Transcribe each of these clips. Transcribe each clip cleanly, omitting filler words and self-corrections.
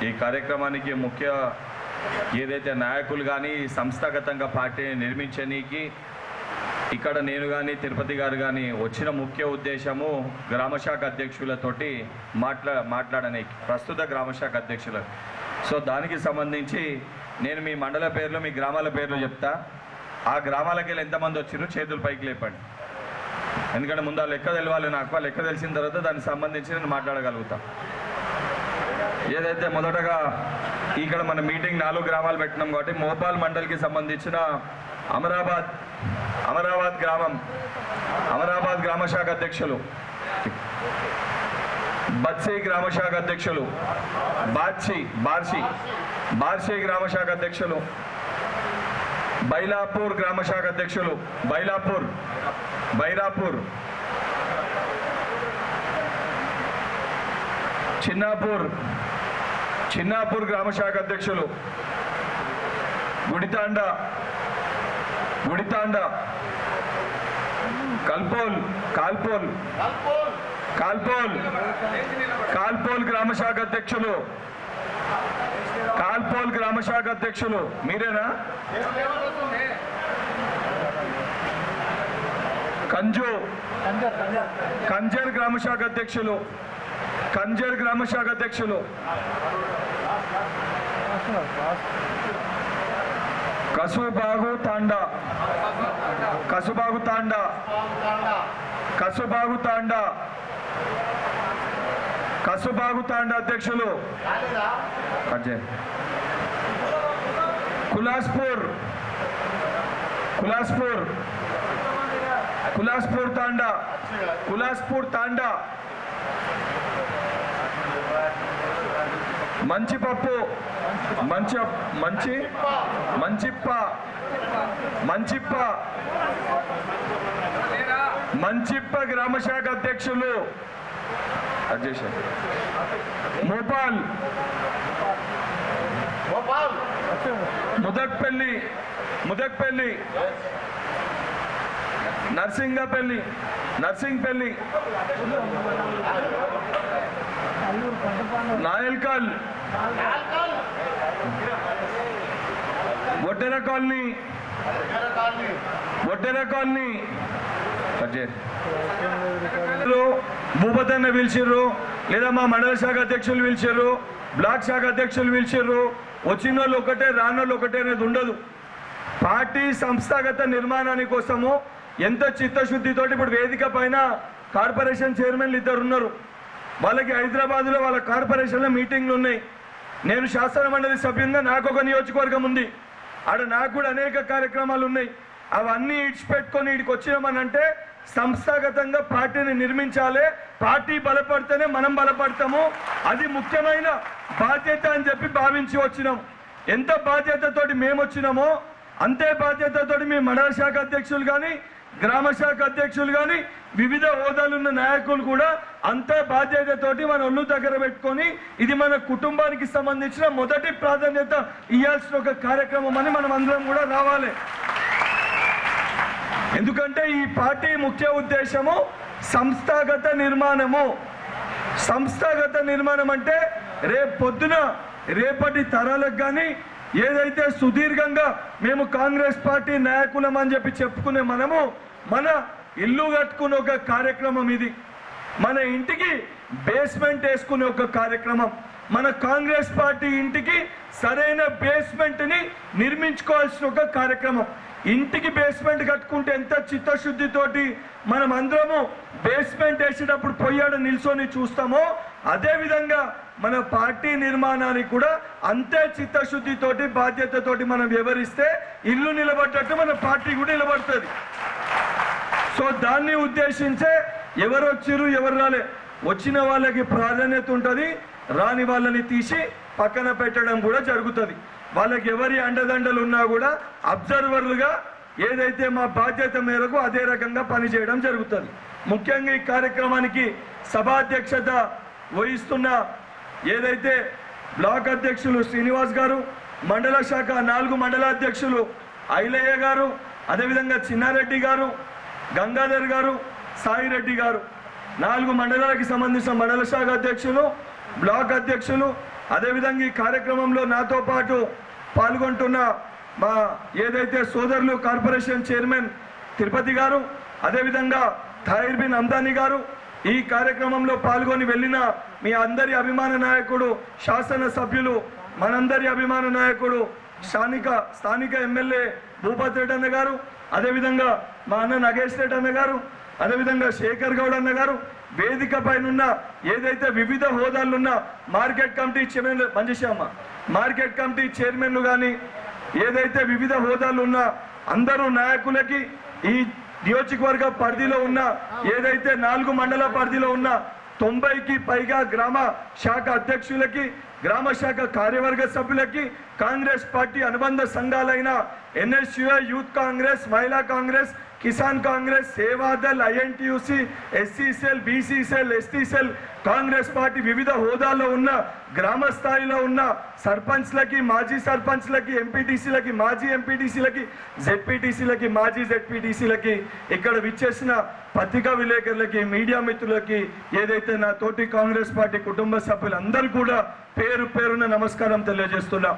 ఈ కార్యక్రమానికి ముఖ్య ఏదైతే నాయకులు కానీ సంస్థాగతంగా పార్టీని నిర్మించనీకి ఇక్కడ నేను కానీ తిరుపతి గారు కానీ వచ్చిన ముఖ్య ఉద్దేశము గ్రామశాఖ అధ్యక్షులతోటి మాట్లాడడానికి ప్రస్తుత గ్రామశాఖ అధ్యక్షులు. సో దానికి సంబంధించి నేను మీ మండల పేర్లు మీ గ్రామాల పేర్లు చెప్తా. ఆ గ్రామాలకి వెళ్ళి ఎంతమంది వచ్చారు చేతులు పైకి లేపండి. ఎందుకంటే ముందు ఆ లెక్క తెలవాలి నాకు. ఆ లెక్క తెలిసిన తర్వాత దానికి సంబంధించి నేను మాట్లాడగలుగుతా. ఏదైతే మొదటగా ఇక్కడ మన మీటింగ్ 4 గ్రామాలు పెట్టినాం కాబట్టి మోపాల్ మండల్కి సంబంధించిన అమరాబాద్ గ్రామశాఖ అధ్యక్షులు, బత్సీ గ్రామశాఖ అధ్యక్షులు, బార్షి గ్రామశాఖ అధ్యక్షులు, బైలాపూర్ గ్రామశాఖ అధ్యక్షులు, బైరాపూర్, చిన్నాపూర్ గ్రామశాఖ అధ్యక్షులు, గుడితాండ, కాల్పోల్ గ్రామశాఖ అధ్యక్షులు, మీరేనా? కంజర్ గ్రామశాఖ అధ్యక్షులు, కసుబాగు తాండా అధ్యక్షులు, కులాస్పూర్ తాండా, మంచిప్ప గ్రామశాఖ అధ్యక్షులు, మోపాల్, ముదక్పల్లి, నర్సింగ్పల్లి, నాయల్కల్, వడ్డెర కాలనీ, భూపతన్న పిలిచిర్రు, లేదా మా మండల శాఖ అధ్యక్షులు పిలిచిర్రు, బ్లాక్ శాఖ అధ్యక్షులు పిలిచిర్రు. వచ్చిన వాళ్ళు ఒకటే, రానోళ్ళు ఒకటే అనేది ఉండదు. పార్టీ సంస్థాగత నిర్మాణాని కోసము ఎంత చిత్తశుద్ధితోటి ఇప్పుడు వేదిక పైన కార్పొరేషన్ చైర్మన్లు 2 ఉన్నారు. వాళ్ళకి హైదరాబాద్లో వాళ్ళ కార్పొరేషన్లో మీటింగ్లు ఉన్నాయి. నేను శాసన మండలి సభ్యునిగా నాకు ఒక నియోజకవర్గం ఉంది. ఆడ నాకు కూడా అనేక కార్యక్రమాలు ఉన్నాయి. అవన్నీ ఇడిచిపెట్టుకొని ఇక్కడికి వచ్చినామనంటే సంస్థాగతంగా పార్టీని నిర్మించాలి. పార్టీ బలపడితేనే మనం బలపడతాము. అది ముఖ్యమైన బాధ్యత అని చెప్పి భావించి వచ్చినాం. ఎంత బాధ్యతతోటి మేము వచ్చినామో అంతే బాధ్యతతోటి మీ మండల శాఖ అధ్యక్షులు కానీ గ్రామ శాఖ అధ్యక్షులు కానీ వివిధ హోదాలున్న నాయకులు కూడా అంతే బాధ్యతతోటి మన ఒళ్ళు దగ్గర పెట్టుకొని ఇది మన కుటుంబానికి సంబంధించిన మొదటి ప్రాధాన్యత ఇవ్వాల్సిన ఒక కార్యక్రమం అని మనం అందరం కూడా రావాలి. ఎందుకంటే ఈ పార్టీ ముఖ్య ఉద్దేశము సంస్థాగత నిర్మాణం అంటే రేపటి తరాలకు కానీ ఏదైతే సుదీర్ఘంగా మేము కాంగ్రెస్ పార్టీ నాయకులం అని చెప్పి చెప్పుకునే మనము మన ఇల్లు కట్టుకునే ఒక కార్యక్రమం ఇది. మన ఇంటికి బేస్మెంట్ వేసుకునే ఒక కార్యక్రమం. మన కాంగ్రెస్ పార్టీ ఇంటికి సరైన బేస్మెంట్ని నిర్మించుకోవాల్సిన ఒక కార్యక్రమం. ఇంటికి బేస్మెంట్ కట్టుకుంటే ఎంత చిత్తశుద్ధితోటి మనం అందరము బేస్మెంట్ వేసేటప్పుడు పొయ్యాడ నిల్చొని చూస్తామో అదేవిధంగా మన పార్టీ నిర్మాణానికి కూడా అంతే చిత్తశుద్ధితోటి బాధ్యతతోటి మనం వివరిస్తే ఇల్లు నిలబడ్డట్టు మన పార్టీ కూడా నిలబడుతుంది. సో దాన్ని ఉద్దేశించే ఎవరు వచ్చారు ఎవరు రాలే, వచ్చిన వాళ్ళకి ప్రాధాన్యత ఉంటుంది, రాని వాళ్ళని తీసి పక్కన పెట్టడం కూడా జరుగుతుంది. వాళ్ళకి ఎవరి అండదండలు ఉన్నా కూడా అబ్జర్వర్లుగా ఏదైతే మా బాధ్యత మేరకు అదే రకంగా పనిచేయడం జరుగుతుంది. ముఖ్యంగా ఈ కార్యక్రమానికి సభాధ్యక్షత వహిస్తున్న ఏదైతే బ్లాక్ అధ్యక్షులు శ్రీనివాస్ గారు, మండల శాఖ 4 మండలాధ్యక్షులు ఐలయ్య గారు, అదేవిధంగా చిన్నారెడ్డి గారు, గంగాధర్ గారు, సాయిరెడ్డి గారు, 4 మండలాలకు సంబంధించిన మండల శాఖ అధ్యక్షులు, బ్లాక్ అధ్యక్షులు, అదేవిధంగా ఈ కార్యక్రమంలో నాతో పాటు పాల్గొంటున్న మా ఏదైతే సోదరులు కార్పొరేషన్ చైర్మన్ తిరుపతి గారు, అదేవిధంగా తాహిర్ బిన్ హమ్దాని గారు, ఈ కార్యక్రమంలో పాల్గొని వెళ్ళిన మీ అందరి అభిమాన నాయకుడు శాసన సభ్యులు, మనందరి అభిమాన నాయకుడు స్థానిక ఎమ్మెల్యే భూపతి రెడ్డి అన్న గారు, అదేవిధంగా మా అన్న నగేష్ రెడ్డి అన్న గారు, అదేవిధంగా శేఖర్ గౌడ్ అన్న గారు, వేదిక పైన ఏదైతే వివిధ హోదాలున్న market committee chairman Manjushamma, market committee చైర్మన్లు కానీ ఏదైతే వివిధ హోదాలు ఉన్న అందరూ నాయకులకి, ఈ నియోజకవర్గ పరిధిలో ఉన్న ఏదైతే 4 మండల పరిధిలో ఉన్న 90కి పైగా గ్రామ శాఖ అధ్యక్షులకి, గ్రామ శాఖ కార్యవర్గ సభ్యులకి, కాంగ్రెస్ పార్టీ అనుబంధ సంఘాలైన ఎన్ఎస్యుఐ, యూత్ కాంగ్రెస్, మహిళా Congress, Kisan Congress, Seva Dal, INTUC, SC cell, BC cell, ST cell, Congress party వివిధ హోదాల్లో ఉన్న గ్రామ స్థాయిలో ఉన్న సర్పంచ్లకి, మాజీ సర్పంచ్లకి, ఎంపీటీసీలకి, మాజీ ఎంపీటీసీలకి, జెడ్పీటీసీలకి, మాజీ జెడ్పీటీసీలకి, ఇక్కడ విచ్చేసిన పత్రికా విలేకరులకి, మీడియా మిత్రులకి, ఏదైతే నా తోటి కాంగ్రెస్ పార్టీ కుటుంబ సభ్యులందరూ కూడా పేరు పేరున నమస్కారం తెలియజేస్తున్నా.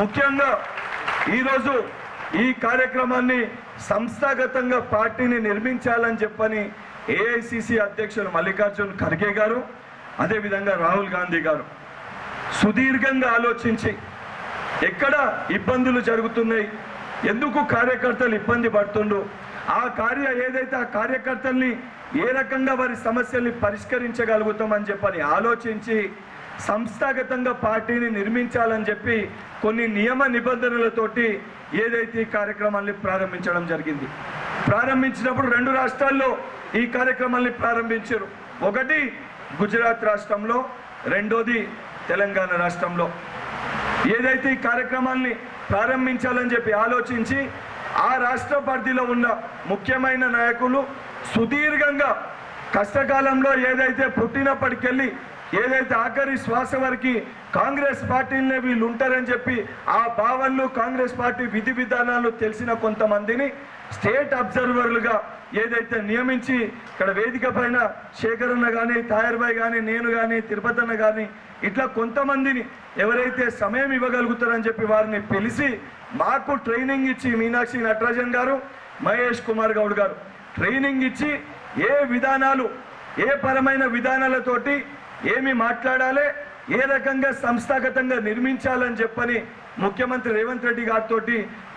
ముఖ్యంగా ఈరోజు ఈ కార్యక్రమాన్ని సంస్థాగతంగా పార్టీని నిర్మించాలని చెప్పని ఏఐసిసి అధ్యక్షులు మల్లికార్జున్ ఖర్గే గారు, అదేవిధంగా రాహుల్ గాంధీ గారు సుదీర్ఘంగా ఆలోచించి ఎక్కడ ఇబ్బందులు జరుగుతున్నాయి, ఎందుకు కార్యకర్తలు ఇబ్బంది పడుతుండ్రు, ఆ కార్యకర్తల్ని ఏ రకంగా వారి సమస్యల్ని పరిష్కరించగలుగుతామని చెప్పని ఆలోచించి సంస్థాగతంగా పార్టీని నిర్మించాలని చెప్పి కొన్ని నియమ నిబంధనలతోటి ఏదైతే ఈ కార్యక్రమాన్ని ప్రారంభించడం జరిగింది. ప్రారంభించినప్పుడు 2 రాష్ట్రాల్లో ఈ కార్యక్రమాన్ని ప్రారంభించారు. ఒకటి గుజరాత్ రాష్ట్రంలో, రెండోది తెలంగాణ రాష్ట్రంలో. ఏదైతే ఈ కార్యక్రమాన్ని ప్రారంభించాలని చెప్పి ఆలోచించి ఆ రాష్ట్ర పరిధిలో ఉన్న ముఖ్యమైన నాయకులు సుదీర్ఘంగా కష్టకాలంలో ఏదైతే పుట్టినప్పటికెళ్ళి ఏదైతే ఆఖరి శ్వాస వరకు కాంగ్రెస్ పార్టీలనే వీళ్ళు ఉంటారని చెప్పి ఆ భావనలు, కాంగ్రెస్ పార్టీ విధి విధానాలు తెలిసిన కొంతమందిని స్టేట్ అబ్జర్వర్లుగా ఏదైతే నియమించి ఇక్కడ వేదిక పైన శేఖర్ అన్న కానీ, తాయర్ భాయ్ కానీ, నేను కానీ, తిరుపతి అన్న కానీ, ఇట్లా కొంతమందిని ఎవరైతే సమయం ఇవ్వగలుగుతారని చెప్పి వారిని పిలిచి మాకు ట్రైనింగ్ ఇచ్చి, మీనాక్షి నటరాజన్ గారు, మహేష్ కుమార్ గౌడ్ గారు ట్రైనింగ్ ఇచ్చి ఏ విధానాలు, ఏ పరమైన విధానాలతోటి ఏమి మాట్లాడాలి, ఏ రకంగా సంస్థాగతంగా నిర్మించాలని చెప్పని ముఖ్యమంత్రి రేవంత్ రెడ్డి గారితో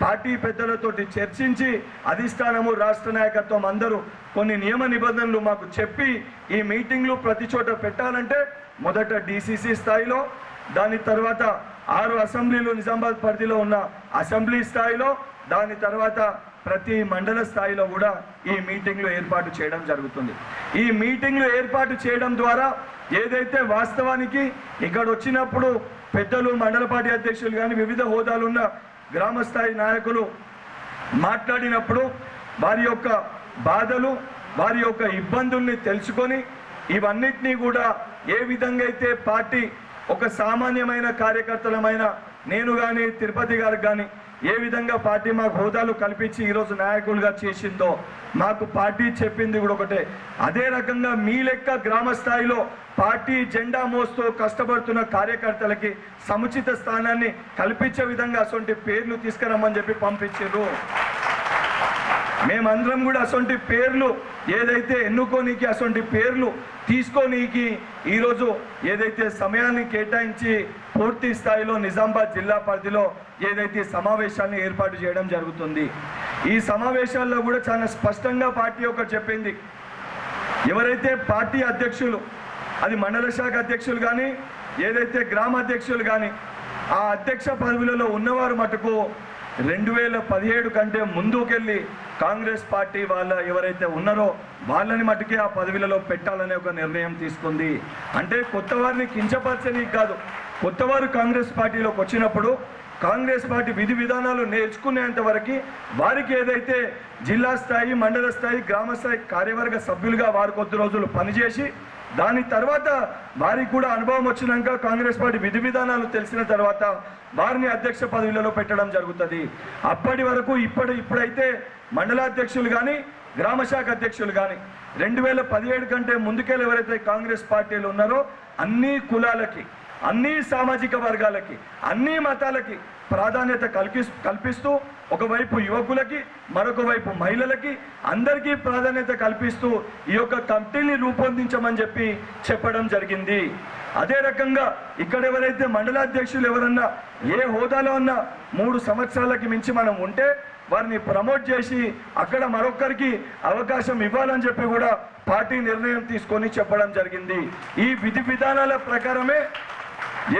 పార్టీ పెద్దలతోటి చర్చించి అధిష్టానము, రాష్ట్ర నాయకత్వం అందరూ కొన్ని నియమ నిబంధనలు మాకు చెప్పి ఈ మీటింగ్లు ప్రతి చోట పెట్టాలంటే మొదట డిసిసి స్థాయిలో, దాని తర్వాత 6 అసెంబ్లీలు నిజామాబాద్ పరిధిలో ఉన్న అసెంబ్లీ స్థాయిలో, దాని తర్వాత ప్రతి మండల స్థాయిలో కూడా ఈ మీటింగ్లు ఏర్పాటు చేయడం జరుగుతుంది. ఈ మీటింగ్లు ఏర్పాటు చేయడం ద్వారా ఏదైతే వాస్తవానికి ఇక్కడ వచ్చినప్పుడు పెద్దలు, మండల పార్టీ అధ్యక్షులు కానీ, వివిధ హోదాలున్న గ్రామ స్థాయి నాయకులు మాట్లాడినప్పుడు వారి యొక్క బాధలు, వారి యొక్క ఇబ్బందుల్ని తెలుసుకొని ఇవన్నిటినీ కూడా ఏ విధంగా అయితే పార్టీ ఒక సామాన్యమైన కార్యకర్తలమైన నేను కానీ, తిరుపతి గారికి కానీ ఏ విధంగా పార్టీ మాకు హోదాలు కల్పించి ఈరోజు నాయకులుగా చేసిందో మాకు పార్టీ చెప్పింది కూడా ఒకటే. అదే రకంగా మీ లెక్క గ్రామ స్థాయిలో పార్టీ జెండా మోస్తూ కష్టపడుతున్న కార్యకర్తలకి సముచిత స్థానాన్ని కల్పించే విధంగా అసొంటి పేర్లు తీసుకురమ్మని చెప్పి పంపించారు. మేమందరం కూడా అసొంటి పేర్లు ఏదైతే ఎన్నుకోనీకి, అసొంటి పేర్లు తీసుకోనీకి ఈరోజు ఏదైతే సమయాన్ని కేటాయించి పూర్తి స్థాయిలో నిజామాబాద్ జిల్లా పరిధిలో ఏదైతే సమావేశాన్ని ఏర్పాటు చేయడం జరుగుతుంది. ఈ సమావేశాల్లో కూడా చాలా స్పష్టంగా పార్టీ ఒకటి చెప్పింది, ఎవరైతే పార్టీ అధ్యక్షులు, అది మండల శాఖ అధ్యక్షులు కానీ, ఏదైతే గ్రామ అధ్యక్షులు కానీ, ఆ అధ్యక్ష పదవులలో ఉన్నవారు మటుకు 2017 కంటే ముందుకెళ్ళి కాంగ్రెస్ పార్టీ వాళ్ళ ఎవరైతే ఉన్నారో వాళ్ళని మటుకే ఆ పదవులలో పెట్టాలనే ఒక నిర్ణయం తీసుకుంది. అంటే కొత్త వారిని కించపరచని కాదు, కొత్తవారు కాంగ్రెస్ పార్టీలోకి వచ్చినప్పుడు కాంగ్రెస్ పార్టీ విధి విధానాలు నేర్చుకునేంత వరకు వారికి ఏదైతే జిల్లా స్థాయి, మండల స్థాయి, గ్రామ స్థాయి కార్యవర్గ సభ్యులుగా వారు కొద్ది రోజులు పనిచేసి దాని తర్వాత వారికి కూడా అనుభవం వచ్చినాక కాంగ్రెస్ పార్టీ విధి విధానాలు తెలిసిన తర్వాత వారిని అధ్యక్ష పదవులలో పెట్టడం జరుగుతుంది. అప్పటి వరకు ఇప్పుడైతే మండలాధ్యక్షులు కానీ, గ్రామ శాఖ అధ్యక్షులు కానీ 2017 కంటే ముందుకెళ్ళి ఎవరైతే కాంగ్రెస్ పార్టీలు ఉన్నారో అన్ని కులాలకి, అన్ని సామాజిక వర్గాలకి అన్ని మతాలకి ప్రాధాన్యత కల్పిస్తూ ఒకవైపు యువకులకి మరొక వైపు మహిళలకి అందరికీ ప్రాధాన్యత కల్పిస్తూ ఈ యొక్క కమిటీని రూపొందించమని చెప్పడం జరిగింది. అదే రకంగా ఇక్కడ ఎవరైతే మండలాధ్యక్షులు ఎవరన్నా ఏ హోదాలో ఉన్న 3 సంవత్సరాలకి మించి మనం ఉంటే వారిని ప్రమోట్ చేసి అక్కడ మరొకరికి అవకాశం ఇవ్వాలని చెప్పి కూడా పార్టీ నిర్ణయం తీసుకొని చెప్పడం జరిగింది. ఈ విధి విధానాల ప్రకారమే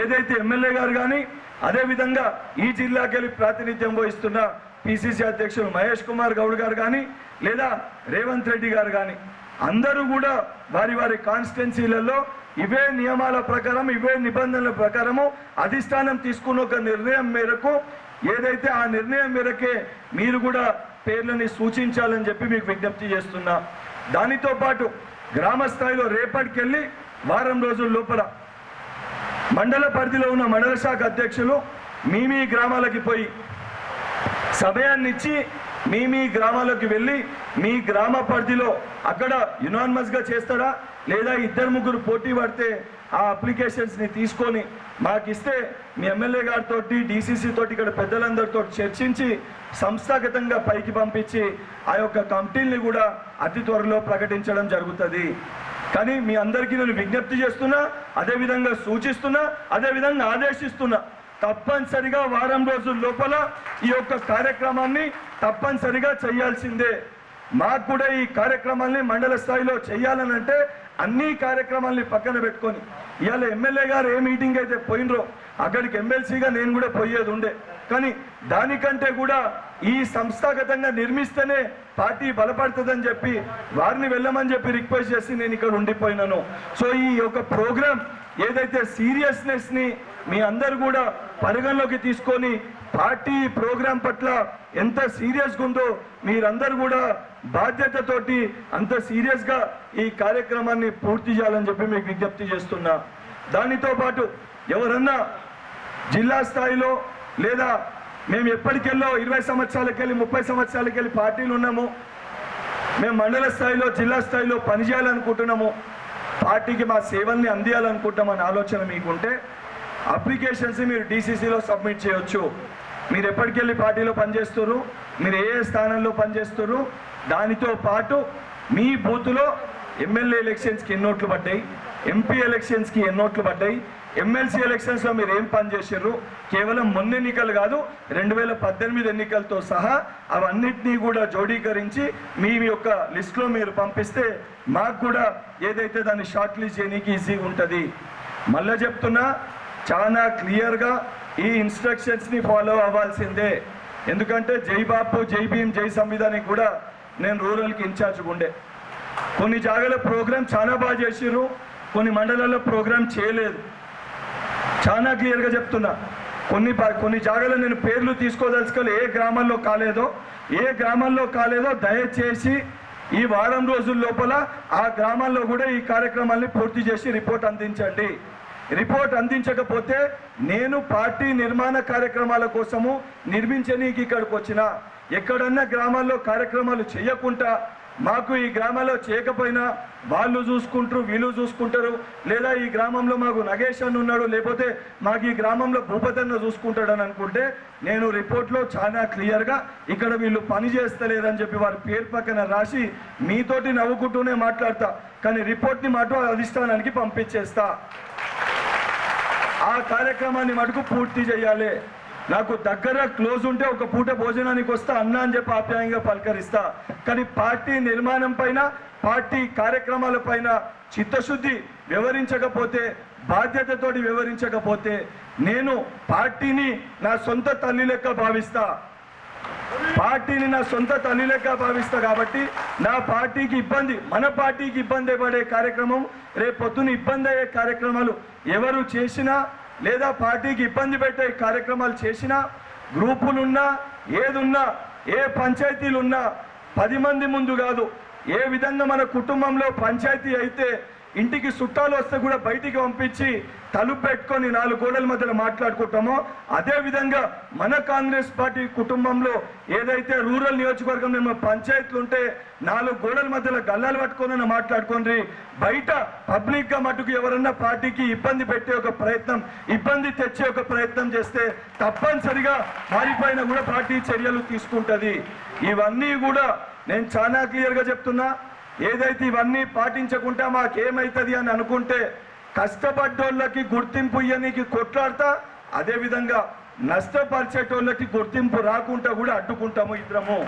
ఏదైతే ఎమ్మెల్యే గారు కానీ అదేవిధంగా ఈ జిల్లాకి వెళ్ళి ప్రాతినిధ్యం వహిస్తున్న పిసిసి అధ్యక్షులు మహేష్ కుమార్ గౌడ్ గారు కానీ లేదా రేవంత్ రెడ్డి గారు కానీ అందరూ కూడా వారి వారి కాన్స్టిట్యున్సీలలో ఇవే నియమాల ప్రకారం ఇవే నిబంధనల ప్రకారము అధిష్టానం తీసుకున్న ఒక నిర్ణయం మేరకు ఏదైతే ఆ నిర్ణయం మేరకే మీరు కూడా పేర్లని సూచించాలని చెప్పి మీకు విజ్ఞప్తి చేస్తున్నా. దానితో పాటు గ్రామ స్థాయిలో రేపటికెళ్ళి వారం రోజుల లోపల మండల పరిధిలో ఉన్న మండల శాఖ అధ్యక్షులు మీ గ్రామాలకి పోయి సమయాన్ని ఇచ్చి మీ గ్రామాలకు వెళ్ళి మీ గ్రామ పరిధిలో అక్కడ యునానిమస్గా చేస్తారా లేదా 2-3 పోటీ పడితే ఆ అప్లికేషన్స్ని తీసుకొని మాకు ఇస్తే మీ ఎమ్మెల్యే గారితో డీసీసీ తోటి ఇక్కడ పెద్దలందరితో చర్చించి సంస్థాగతంగా పైకి పంపించి ఆ యొక్క కమిటీల్ని కూడా అతి త్వరలో ప్రకటించడం జరుగుతుంది. కానీ మీ అందరికీ నేను విజ్ఞప్తి చేస్తున్నా, అదేవిధంగా సూచిస్తున్నా, అదేవిధంగా ఆదేశిస్తున్నా, తప్పనిసరిగా వారం రోజుల లోపల ఈ యొక్క కార్యక్రమాన్ని తప్పనిసరిగా చేయాల్సిందే. మాకు కూడా ఈ కార్యక్రమాన్ని మండల స్థాయిలో చేయాలనంటే అన్ని కార్యక్రమాల్ని పక్కన పెట్టుకొని ఇవాళ ఎమ్మెల్యే గారు ఏ మీటింగ్ అయితే పోయినరో అక్కడికి ఎమ్మెల్సీగా నేను కూడా పోయేది ఉండే. కానీ దానికంటే కూడా ఈ సంస్థాగతంగా నిర్మిస్తేనే పార్టీ బలపడుతుందని చెప్పి వారిని వెళ్ళమని చెప్పి రిక్వెస్ట్ చేసి నేను ఇక్కడ ఉండిపోయినాను. సో ఈ యొక్క ప్రోగ్రాం ఏదైతే సీరియస్నెస్ని మీ అందరు కూడా పరిగణలోకి తీసుకొని పార్టీ ప్రోగ్రాం పట్ల ఎంత సీరియస్గా ఉందో మీరందరూ కూడా బాధ్యతతోటి అంత సీరియస్గా ఈ కార్యక్రమాన్ని పూర్తి చేయాలని చెప్పి మీకు విజ్ఞప్తి చేస్తున్నా. దానితో పాటు ఎవరన్నా జిల్లా స్థాయిలో లేదా మేము ఎప్పటికెళ్ళో 20 సంవత్సరాలకెళ్ళి 30 సంవత్సరాలకెళ్ళి పార్టీలు ఉన్నాము, మేము మండల స్థాయిలో జిల్లా స్థాయిలో పనిచేయాలనుకుంటున్నాము, పార్టీకి మా సేవల్ని అందియాలనుకుంటామని ఆలోచన మీకుంటే అప్లికేషన్స్ మీరు డీసీసీలో సబ్మిట్ చేయొచ్చు. మీరు ఎప్పటికెళ్ళి పార్టీలో పనిచేస్తున్నారు, మీరు ఏ స్థానంలో పనిచేస్తున్నారు, దానితో పాటు మీ బూత్లో ఎమ్మెల్యే ఎలక్షన్స్కి ఎన్ని ఓట్లు పడ్డాయి, ఎంపీ ఎలక్షన్స్కి ఎన్ని ఓట్లు పడ్డాయి, ఎమ్మెల్సీ ఎలక్షన్స్లో మీరు ఏం పని చేశారు, కేవలం మొన్న ఎన్నికలు కాదు 2018 ఎన్నికలతో సహా అవన్నిటినీ కూడా జోడీకరించి మీ యొక్క లిస్టులో మీరు పంపిస్తే మాకు కూడా ఏదైతే దాన్ని షార్ట్ లిస్ట్ చేయడానికి ఈజీగా ఉంటుంది. మళ్ళీ చెప్తున్నా, చాలా క్లియర్గా ఈ ఇన్స్ట్రక్షన్స్ని ఫాలో అవ్వాల్సిందే. ఎందుకంటే జై బాపు జై భీమ్ జై సంవిధానికి కూడా నేను రూరల్కి ఇన్ఛార్జ్గా ఉండే. కొన్ని జాగాల ప్రోగ్రామ్ చాలా బాగా చేసిర్రు, కొన్ని మండలాల్లో ప్రోగ్రామ్ చేయలేదు. చాలా క్లియర్గా చెప్తున్నా, కొన్ని జాగాలో నేను పేర్లు తీసుకోదలుచుకోలే, ఏ గ్రామాల్లో కాలేదో దయచేసి ఈ వారం రోజుల లోపల ఆ గ్రామాల్లో కూడా ఈ కార్యక్రమాన్ని పూర్తి చేసి రిపోర్ట్ అందించండి. రిపోర్ట్ అందించకపోతే నేను పార్టీ నిర్మాణ కార్యక్రమాల కోసము నిర్మించనీకి ఇక్కడికి వచ్చిన, ఎక్కడన్నా గ్రామాల్లో కార్యక్రమాలు చేయకుండా మాకు ఈ గ్రామాల్లో చేయకపోయినా వాళ్ళు చూసుకుంటారు వీళ్ళు చూసుకుంటారు, లేదా ఈ గ్రామంలో మాకు నగేష్ అని ఉన్నాడు, లేకపోతే మాకు ఈ గ్రామంలో భూపతన్న చూసుకుంటాడని అనుకుంటే నేను రిపోర్ట్లో చాలా క్లియర్గా ఇక్కడ వీళ్ళు పని చేస్తలేరని చెప్పి వారి పేరు పక్కన రాసి మీతోటి నవ్వుకుంటూనే మాట్లాడతా, కానీ రిపోర్ట్ని మాట అధిష్టానానికి పంపించేస్తా. ఆ కార్యక్రమాన్ని మటుకు పూర్తి చేయాలి. నాకు దగ్గర క్లోజ్ ఉంటే ఒక పూట భోజనానికి వస్తా అన్నా అని చెప్పి ఆప్యాయంగా పలకరిస్తా, కానీ పార్టీ నిర్మాణం పైన పార్టీ కార్యక్రమాల పైన చిత్తశుద్ధి వ్యవహరించకపోతే, బాధ్యతతోటి వ్యవహరించకపోతే నేను పార్టీని నా సొంత తల్లి లెక్క భావిస్తా. కాబట్టి నా పార్టీకి ఇబ్బంది, మన పార్టీకి ఇబ్బంది పడే కార్యక్రమం, రేపు పొద్దున ఇబ్బంది అయ్యే కార్యక్రమాలు ఎవరు చేసినా లేదా పార్టీకి ఇబ్బంది పెట్టే కార్యక్రమాలు చేసినా, గ్రూపులున్నా ఏదున్నా ఏ పంచాయతీలున్నా 10 మంది ముందు కాదు, ఏ విధంగా మన కుటుంబంలో పంచాయతీ అయితే ఇంటికి చుట్టాలు వస్తే కూడా బయటికి పంపించి తలుపు పెట్టుకొని 4 గోడల మధ్యలో మాట్లాడుకుంటామో అదే విధంగా మన కాంగ్రెస్ పార్టీ కుటుంబంలో ఏదైతే రూరల్ నియోజకవర్గం మేము పంచాయతీలు ఉంటే 4 గోడల మధ్యలో గల్లాలు పట్టుకొని మాట్లాడుకోండి. బయట పబ్లిక్ గా మటుకు ఎవరన్నా పార్టీకి ఇబ్బంది పెట్టే ఒక ప్రయత్నం, ఇబ్బంది తెచ్చే ఒక ప్రయత్నం చేస్తే తప్పనిసరిగా వారిపైన కూడా పార్టీ చర్యలు తీసుకుంటది. ఇవన్నీ కూడా నేను చాలా క్లియర్ గా చెప్తున్నా. ఏదైతే ఇవన్నీ పాటించకుండా మాకేమైతుంది అని అనుకుంటే కష్టపడ్డోళ్ళకి గుర్తింపు ఇయ్యనికి కొట్లాడతా, అదే విధంగా నష్టపరిచేటోళ్ళకి గుర్తింపు రాకుండా కూడా అడ్డుకుంటాము ఇద్దరము.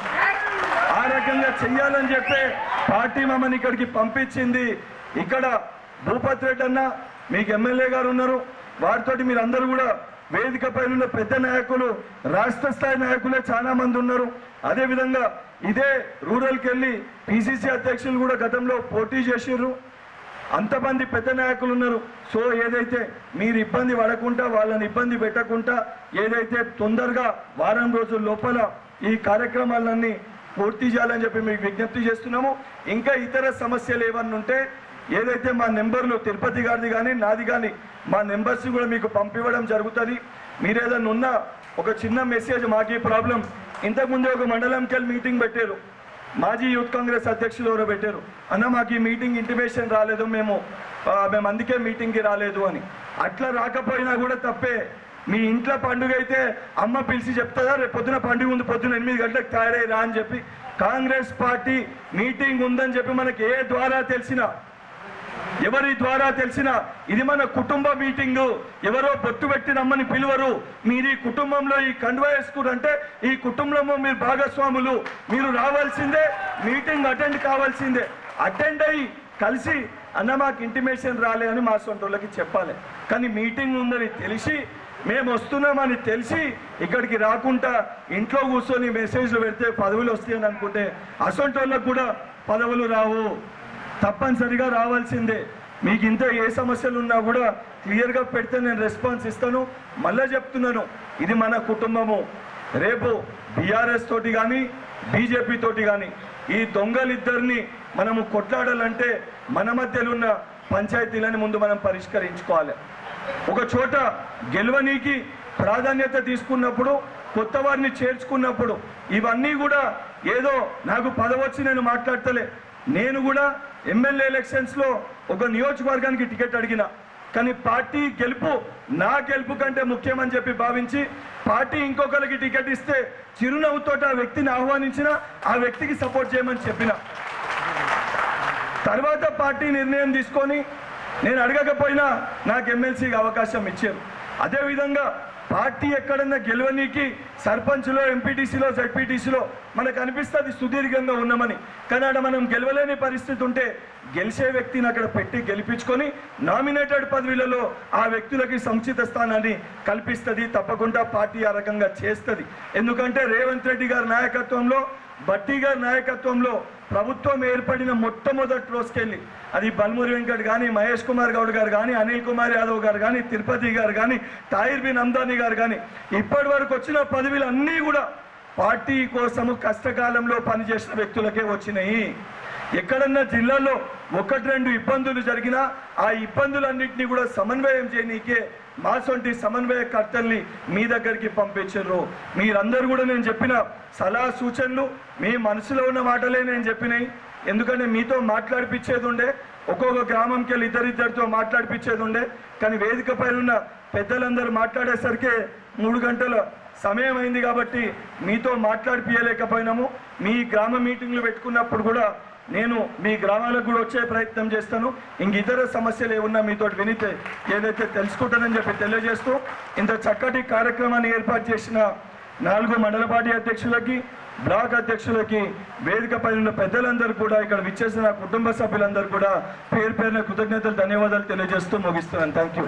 ఆ రకంగా చెయ్యాలని చెప్పే పార్టీ మమ్మల్ని ఇక్కడికి పంపించింది. ఇక్కడ భూపతి రెడ్డి అన్న మీకు ఎమ్మెల్యే గారు ఉన్నారు, వారితోటి మీరు అందరూ కూడా వేదిక పైన పెద్ద నాయకులు, రాష్ట్ర స్థాయి నాయకులే చాలా మంది ఉన్నారు. అదే విధంగా ఇదే రూరల్కి వెళ్ళి పిసిసి అధ్యక్షులు కూడా గతంలో పోటీ చేసిర్రు, అంతమంది పెద్ద నాయకులు ఉన్నారు. సో ఏదైతే మీరు ఇబ్బంది పడకుండా, వాళ్ళని ఇబ్బంది పెట్టకుండా, ఏదైతే తొందరగా వారం రోజుల లోపల ఈ కార్యక్రమాలన్నీ పూర్తి చేయాలని చెప్పి మీకు విజ్ఞప్తి చేస్తున్నాము. ఇంకా ఇతర సమస్యలు ఏమన్నా ఉంటే ఏదైతే మా నెంబర్లు తిరుపతి గారిది కానీ నాది కానీ మా నెంబర్స్ కూడా మీకు పంపివ్వడం జరుగుతుంది. మీరు ఏదైనా ఉన్న ఒక చిన్న మెసేజ్, మాకు ఈ ప్రాబ్లం, ఇంతకుముందే ఒక మండలంకి వెళ్ళి మీటింగ్ పెట్టారు, మాజీ యూత్ కాంగ్రెస్ అధ్యక్షులు ఎవరో పెట్టారు, అన్న మాకు ఈ మీటింగ్ ఇంటిమేషన్ రాలేదు, మేము అందుకే మీటింగ్కి రాలేదు అని. అట్లా రాకపోయినా కూడా తప్పే. మీ ఇంట్లో పండుగ అయితే అమ్మ పిలిచి చెప్తుందా రేపు పొద్దున పండుగ ఉంది, పొద్దున 8 గంటలకు తయారై రా అని చెప్పి. కాంగ్రెస్ పార్టీ మీటింగ్ ఉందని చెప్పి మనకి ఏ ద్వారా తెలిసినా, ఎవరి ద్వారా తెలిసినా ఇది మన కుటుంబ మీటింగు, ఎవరో బొట్టు పెట్టి రమ్మని పిలువరు. మీరు ఈ కుటుంబంలో ఈ కండువా వేసుకురంటే ఈ కుటుంబంలో మీరు భాగస్వాములు, మీరు రావాల్సిందే, మీటింగ్ అటెండ్ కావాల్సిందే. అటెండ్ అయ్యి కలిసి అన్న మాకు ఇంటిమేషన్ రాలే అని మా సొంత వాళ్ళకి చెప్పాలి. కానీ మీటింగ్ ఉందని తెలిసి, మేము వస్తున్నామని తెలిసి ఇక్కడికి రాకుండా ఇంట్లో కూర్చొని మెసేజ్లు పెడితే పదవులు వస్తాయని అనుకుంటే అసొంటి వాళ్ళకు కూడా పదవులు రావు, తప్పనిసరిగా రావాల్సిందే. మీకు ఇంత ఏ సమస్యలు ఉన్నా కూడా క్లియర్గా పెడితే నేను రెస్పాన్స్ ఇస్తాను. మళ్ళీ చెప్తున్నాను, ఇది మన కుటుంబము. రేపు బీఆర్ఎస్ తోటి కానీ బీజేపీ తోటి కానీ ఈ దొంగలిద్దరిని మనము కొట్లాడాలంటే మన మధ్యలో ఉన్న పంచాయతీలని ముందు మనం పరిష్కరించుకోవాలి. ఒక చోట గెలవనీకి ప్రాధాన్యత తీసుకున్నప్పుడు, కొత్త వారిని చేర్చుకున్నప్పుడు ఇవన్నీ కూడా ఏదో నాకు పదవచ్చి నేను మాట్లాడతలే. నేను కూడా ఎమ్మెల్యే ఎలక్షన్స్లో ఒక నియోజకవర్గానికి టికెట్ అడిగిన, కానీ పార్టీ గెలుపు నా గెలుపు కంటే ముఖ్యమని చెప్పి భావించి పార్టీ ఇంకొకరికి టికెట్ ఇస్తే చిరునవ్వుతో ఆ వ్యక్తిని ఆహ్వానించిన, ఆ వ్యక్తికి సపోర్ట్ చేయమని చెప్పిన. తర్వాత పార్టీ నిర్ణయం తీసుకొని నేను అడగకపోయినా నాకు ఎమ్మెల్సీకి అవకాశం ఇచ్చారు. అదేవిధంగా పార్టీ ఎక్కడన్నా గెలవనీకి సర్పంచ్లో, ఎంపీటీసీలో, జడ్పీటీసీలో మనకు అనిపిస్తుంది సుదీర్ఘంగా ఉన్నామని. కానీ అక్కడ మనం గెలవలేని పరిస్థితి ఉంటే గెలిచే వ్యక్తిని అక్కడ పెట్టి గెలిపించుకొని నామినేటెడ్ పదవులలో ఆ వ్యక్తులకి సముచిత స్థానాన్ని కల్పిస్తుంది. తప్పకుండా పార్టీ ఆ రకంగా చేస్తుంది. ఎందుకంటే రేవంత్ రెడ్డి గారి నాయకత్వంలో, భట్టి గారి నాయకత్వంలో ప్రభుత్వం ఏర్పడిన మొట్టమొదటి రోజుకెళ్ళి అది బల్మూరి వెంకట్ కానీ, మహేష్ కుమార్ గౌడ్ గారు కానీ, అనిల్ కుమార్ యాదవ్ గారు కానీ, తిరుపతి గారు కానీ, తాహిర్ బిన్ హమ్దానీ గారు కానీ ఇప్పటి వరకు వచ్చిన పదవులు అన్నీ కూడా పార్టీ కోసము కష్టకాలంలో పనిచేసిన వ్యక్తులకే వచ్చినాయి. ఎక్కడన్నా జిల్లాలో 1-2 ఇబ్బందులు జరిగినా ఆ ఇబ్బందులన్నింటినీ కూడా సమన్వయం చేయనీకే మా సొంటి సమన్వయకర్తల్ని మీ దగ్గరికి పంపించారు. మీరందరూ కూడా నేను చెప్పిన సలహా సూచనలు మీ మనసులో ఉన్న మాటలే నేను చెప్పినాయి. ఎందుకంటే మీతో మాట్లాడిపించేది ఉండే, ఒక్కొక్క గ్రామంకి వెళ్ళి ఇద్దరిద్దరితో మాట్లాడిపించేది ఉండే. కానీ వేదిక పైన ఉన్న పెద్దలందరూ మాట్లాడేసరికి 3 గంటల సమయం అయింది కాబట్టి మీతో మాట్లాడిపియలేకపోయినాము. మీ గ్రామ మీటింగ్లు పెట్టుకున్నప్పుడు కూడా నేను మీ గ్రామాలకు కూడా వచ్చే ప్రయత్నం చేస్తాను. ఇంక ఇతర సమస్యలు ఏమున్నా మీతో వినితే ఏదైతే తెలుసుకుంటానని చెప్పి తెలియజేస్తూ ఇంత చక్కటి కార్యక్రమాన్ని ఏర్పాటు చేసిన 4 మండల పార్టీ అధ్యక్షులకి, బ్లాక్ అధ్యక్షులకి, వేదిక పైన ఉన్న పెద్దలందరూ కూడా, ఇక్కడ విచ్చేసిన కుటుంబ సభ్యులందరూ కూడా పేరు పేరున కృతజ్ఞతలు, ధన్యవాదాలు తెలియజేస్తూ ముగిస్తున్నాను. Thank you.